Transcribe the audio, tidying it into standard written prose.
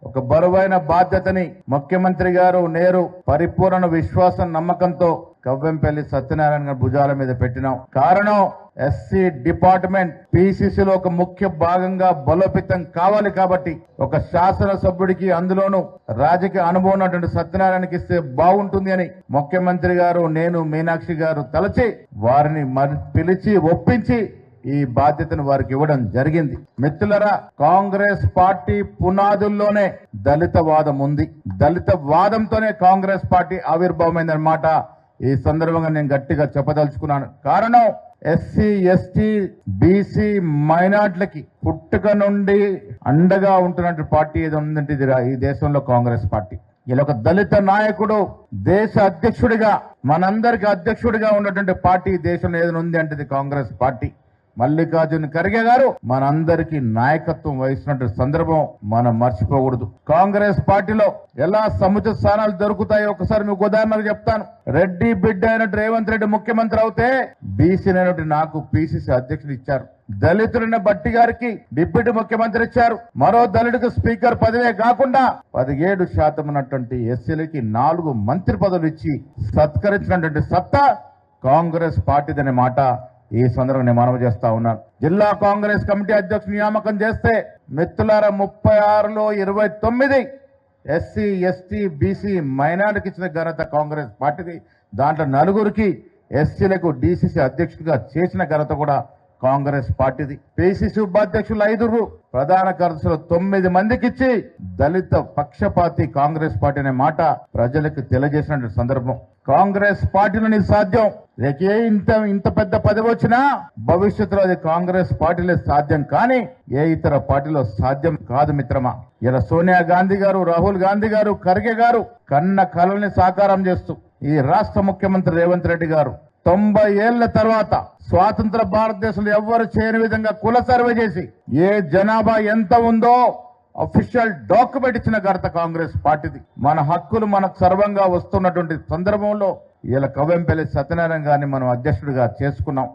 ఒక బరువైన బాధ్యతని ముఖ్యమంత్రి గారు నేరు పరిపూర్ణ విశ్వాసం నమ్మకంతో కవ్వెంపల్లి సత్యనారాయణ గారి భుజాల మీద పెట్టినాం. కారణం ఎస్సీ డిపార్ట్మెంట్ పిసిసిలో ఒక ముఖ్య భాగంగా బలోపేతం కావాలి కాబట్టి ఒక శాసనసభ్యుడికి అందులోనూ రాజకీయ అనుభవం ఉన్నటువంటి సత్యనారాయణకి ఇస్తే బాగుంటుంది అని ముఖ్యమంత్రి గారు నేను మీనాక్షి గారు తలచి వారిని పిలిచి ఒప్పించి ఈ బాధ్యతను వారికి ఇవ్వడం జరిగింది. మిత్రులరా, కాంగ్రెస్ పార్టీ పునాదుల్లోనే దళిత వాదం ఉంది. దళిత వాదంతోనే కాంగ్రెస్ పార్టీ ఆవిర్భావమైందన్నమాట ఈ సందర్భంగా నేను గట్టిగా చెప్పదలుచుకున్నాను. కారణం ఎస్సీ ఎస్టీ బీసీ మైనార్టీలకి పుట్టుక నుండి అండగా ఉంటున్నటువంటి పార్టీ ఏది ఉందంటే ఇది ఈ దేశంలో కాంగ్రెస్ పార్టీ. ఇలా ఒక దళిత నాయకుడు దేశ అధ్యక్షుడిగా మనందరికి అధ్యక్షుడిగా ఉన్నటువంటి పార్టీ దేశంలో ఏదైనా ఉంది అంటే ఇది కాంగ్రెస్ పార్టీ. మల్లికార్జున ఖర్గే గారు మనందరికీ నాయకత్వం వహిస్తున్న సందర్భం మనం మర్చిపోకూడదు. కాంగ్రెస్ పార్టీలో ఎలా సముచిత స్థానాలు దొరుకుతాయో ఒకసారి మీకు ఉదాహరణకు చెప్తాను. రెడ్డి బిడ్డ అయినట్టు రేవంత్ రెడ్డి ముఖ్యమంత్రి అవుతే బీసీ అయినట్టు నాకు పిసిసి అధ్యక్షుడు ఇచ్చారు. దళితులైన బట్టి గారికి డిప్యూటీ ముఖ్యమంత్రి ఇచ్చారు. మరో దళితుడికి స్పీకర్ పదవే కాకుండా 17% ఉన్నటువంటి ఎస్సీలకి 4 మంత్రి పదవులు ఇచ్చి సత్కరించినటువంటి సత్తా కాంగ్రెస్ పార్టీదనే మాట ఈ సందర్భంగా నేను మనవి చేస్తా ఉన్నాను. జిల్లా కాంగ్రెస్ కమిటీ అధ్యక్షుడు నియామకం చేస్తే మిత్రులారా 36లో 29 ఎస్సీ ఎస్టీ బీసీ మైనారిటీకి ఇచ్చిన ఘనత కాంగ్రెస్ పార్టీది. దాంట్లో 4 ఎస్సీలకు డీసీసీ అధ్యక్షుడిగా చేసిన ఘనత కూడా కాంగ్రెస్ పార్టీది. పిసిసి ఉపాధ్యక్షులు 5, ప్రధాన కార్యదర్శులు 9 మందికి ఇచ్చి దళిత పక్షపాతి కాంగ్రెస్ పార్టీ అనే మాట ప్రజలకు తెలియజేసిన సందర్భం. కాంగ్రెస్ పార్టీలోని సాధ్యం ఇంత పెద్ద పదవి వచ్చినా భవిష్యత్తులో అది కాంగ్రెస్ పార్టీలో సాధ్యం కానీ ఏ ఇతర పార్టీలో సాధ్యం కాదు మిత్రమా. ఇలా సోనియా గాంధీ గారు, రాహుల్ గాంధీ గారు, ఖర్గే గారు కన్న కలల్ని సాకారం చేస్తూ ఈ రాష్ట్ర ముఖ్యమంత్రి రేవంత్ రెడ్డి గారు 90 ఏళ్ల తర్వాత స్వాతంత్ర భారతదేశంలో ఎవ్వరు చేయని విధంగా కుల సర్వే చేసి ఏ జనాభా ఎంత ఉందో అఫీషియల్ డాక్యుమెంట్ ఇచ్చిన ఘనత కాంగ్రెస్ పార్టీది. మన హక్కులు మనకు సర్వంగా వస్తున్నటువంటి సందర్భంలో ఇలా కవ్వెంపల్లి సత్యనారాయణ గారిని మనం అధ్యక్షుడిగా చేసుకున్నాం.